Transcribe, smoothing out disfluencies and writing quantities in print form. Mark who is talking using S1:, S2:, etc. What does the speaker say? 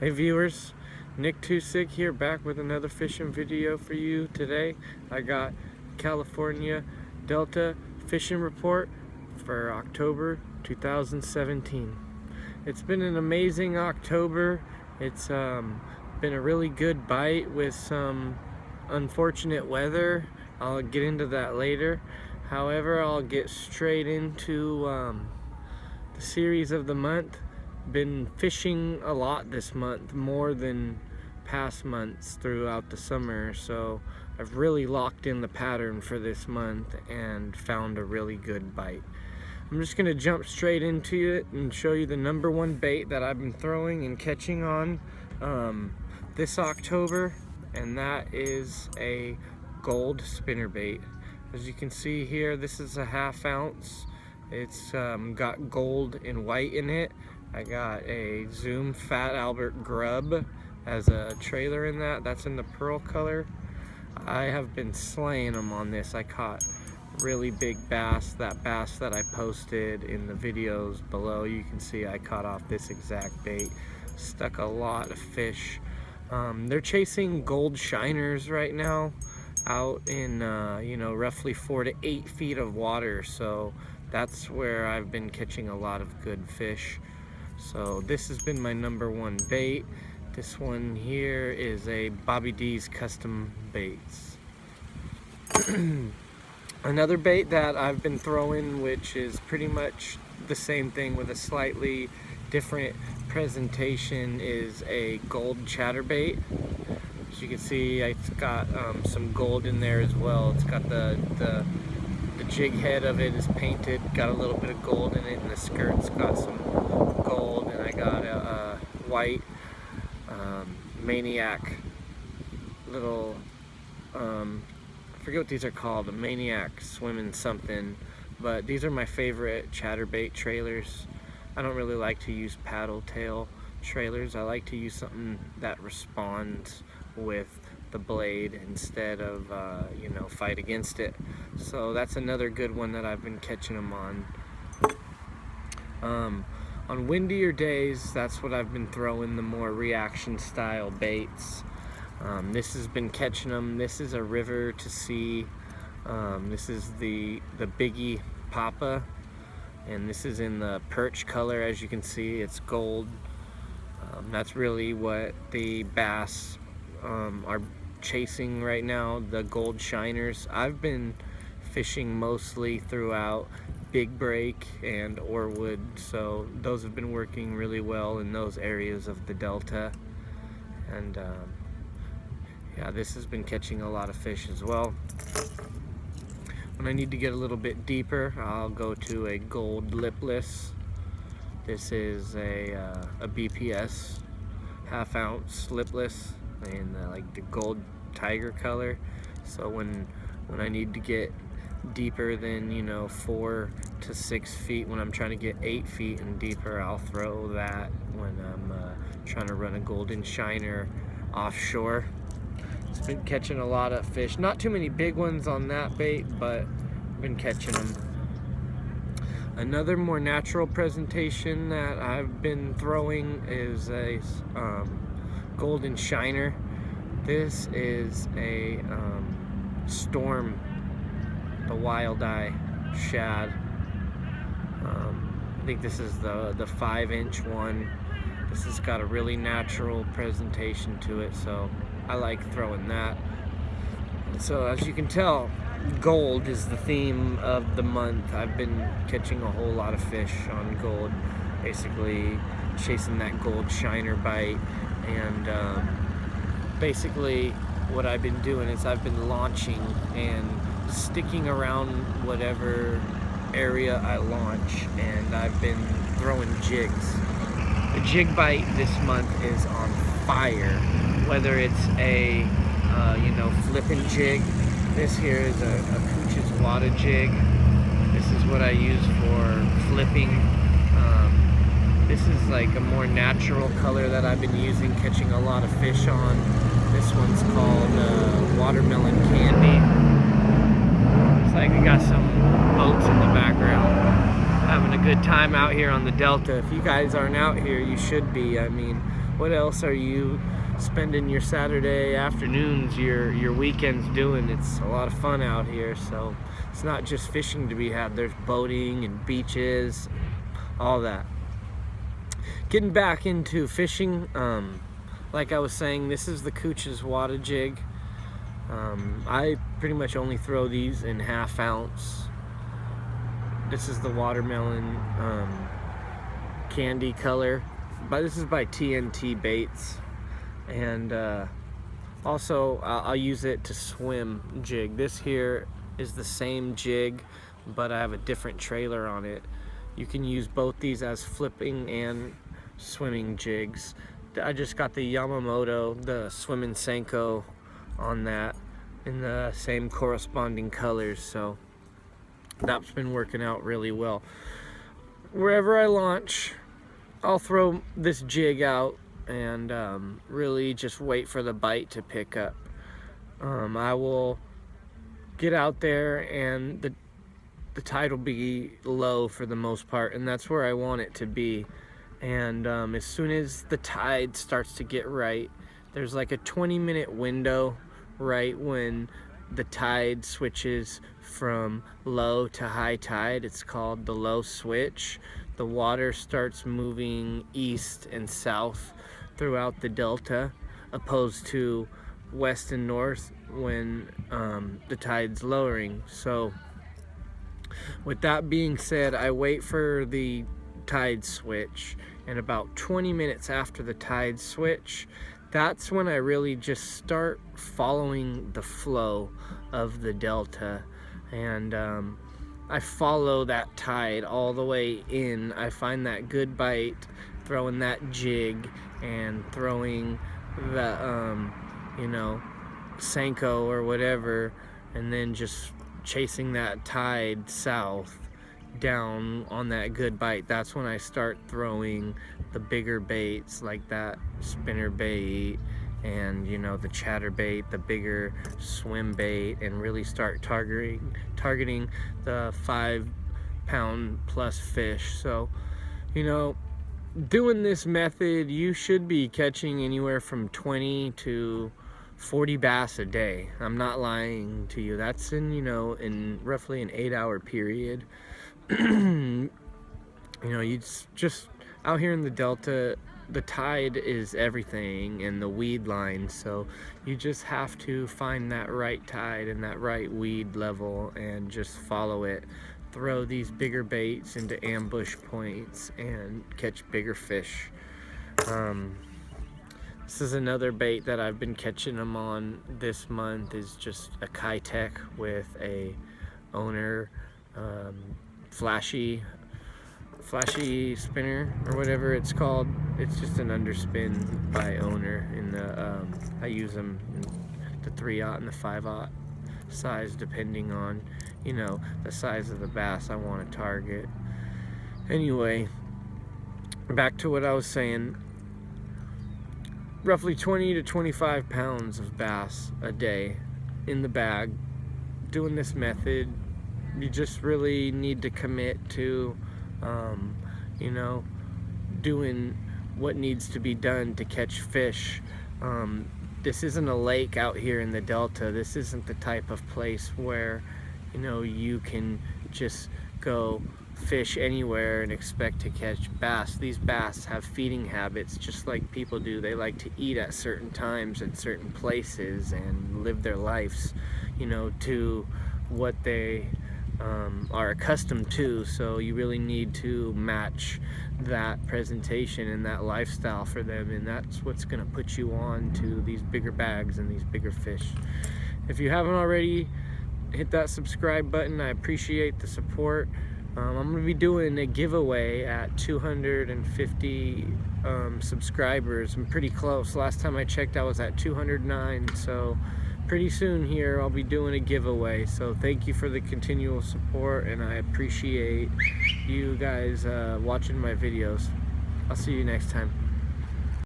S1: Hey viewers, Nick Too Sick here, back with another fishing video for you today. I got California Delta fishing report for October 2017. It's been an amazing October. It's been a really good bite with some unfortunate weather. I'll get into that later. However, I'll get straight into the series of the month. Been fishing a lot this month, more than past months throughout the summer, so I've really locked in the pattern for this month and found a really good bite. I'm just gonna jump straight into it and show you the number one bait that I've been throwing and catching on this October, and that is a gold spinnerbait. As you can see here, this is a 1/2 ounce. It's got gold and white in it. I got a Zoom Fat Albert Grub as a trailer in that. That's in the pearl color. I have been slaying them on this. I caught really big bass. That bass that I posted in the videos below, you can see I caught off this exact bait. Stuck a lot of fish. They're chasing gold shiners right now out in roughly 4 to 8 feet of water, so that's where I've been catching a lot of good fish. So this has been my number one bait. This one here is a Bobby D's Custom Baits. Another bait that I've been throwing, which is pretty much the same thing with a slightly different presentation, is a gold chatterbait. As you can see, it's got some gold in there as well. It's got the jig head of it is painted, got a little bit of gold in it, and the skirt's got some gold, and I got a white Maniac little I forget what these are called, a Maniac swimming something, but these are my favorite chatterbait trailers. I don't really like to use paddle tail trailers. I like to use something that responds with the blade instead of fight against it. So that's another good one that I've been catching them on. On windier days, that's what I've been throwing, the more reaction style baits. This has been catching them. This is a river to sea. This is the Biggie Papa, and this is in the perch color. As you can see, it's gold. That's really what the bass are chasing right now, the gold shiners. I've been fishing mostly throughout Big Break and Orwood, so those have been working really well in those areas of the Delta. And yeah, this has been catching a lot of fish as well. When I need to get a little bit deeper, I'll go to a gold lipless. This is a BPS 1/2 ounce lipless, and like the gold tiger color. So when I need to get deeper than 4 to 6 feet, when I'm trying to get 8 feet and deeper, I'll throw that when I'm trying to run a golden shiner offshore. It's been catching a lot of fish, not too many big ones on that bait, but I've been catching them. Another more natural presentation that I've been throwing is a golden shiner. This is a Storm, the Wild Eye shad. I think this is the 5-inch one. This has got a really natural presentation to it, so I like throwing that. So as you can tell, gold is the theme of the month. I've been catching a whole lot of fish on gold, basically chasing that gold shiner bite. And basically what I've been doing is I've been launching and sticking around whatever area I launch, and I've been throwing jigs. The jig bite this month is on fire, whether it's a flipping jig. This here is a Cooch's Wada jig. This is what I use for flipping. This is like a more natural color that I've been using, catching a lot of fish on. This one's called Watermelon Candy. It's like we got some boats in the background. Having a good time out here on the Delta. If you guys aren't out here, you should be. I mean, what else are you spending your Saturday afternoons, your weekends doing? It's a lot of fun out here. So it's not just fishing to be had. There's boating and beaches, all that. Getting back into fishing, like I was saying, this is the Cooch's Wada jig. I pretty much only throw these in 1/2 ounce. This is the watermelon candy color, but this is by TNT Baits. And also I'll use it to swim jig. This here is the same jig, but I have a different trailer on it. You can use both these as flipping and swimming jigs. I just got the Yamamoto, the Swimmin' Senko on that in the same corresponding colors, so that's been working out really well. Wherever I launch, I'll throw this jig out and really just wait for the bite to pick up. I will get out there and the tide will be low for the most part, and that's where I want it to be. And as soon as the tide starts to get right, there's like a 20-minute window right when the tide switches from low to high tide. It's called the low switch. The water starts moving east and south throughout the delta, opposed to west and north when the tide's lowering. So with that being said, I wait for the tide switch, and about 20 minutes after the tide switch, that's when I really just start following the flow of the delta. And I follow that tide all the way in. I find that good bite, throwing that jig and throwing the you know, Senko or whatever, and then just chasing that tide south down on that good bite. That's when I start throwing the bigger baits like that spinner bait and, you know, the chatterbait, the bigger swim bait, and really start targeting the 5-pound plus fish. So, you know, doing this method, you should be catching anywhere from 20 to 40 bass a day. I'm not lying to you. That's in, you know, in roughly an 8-hour period. You know, you just out here in the delta, the tide is everything, and the weed line, so you just have to find that right tide and that right weed level and just follow it. Throw these bigger baits into ambush points and catch bigger fish. This is another bait that I've been catching them on this month, is just a Keitech with a owner flashy spinner or whatever it's called. It's just an underspin by owner. In the I use them in the 3/0 and the 5/0 size, depending on, you know, the size of the bass I want to target. Anyway, back to what I was saying. Roughly 20 to 25 pounds of bass a day in the bag. Doing this method, you just really need to commit to you know, doing what needs to be done to catch fish. This isn't a lake out here in the delta. This isn't the type of place where, you know, you can just go fish anywhere and expect to catch bass. These bass have feeding habits just like people do. They like to eat at certain times at certain places and live their lives, you know, to what they are accustomed to. So you really need to match that presentation and that lifestyle for them, and that's what's going to put you on to these bigger bags and these bigger fish. If you haven't already, hit that subscribe button. I appreciate the support. I'm going to be doing a giveaway at 250 subscribers. I'm pretty close. Last time I checked, I was at 209, so pretty soon here I'll be doing a giveaway. So thank you for the continual support, and I appreciate you guys watching my videos. I'll see you next time.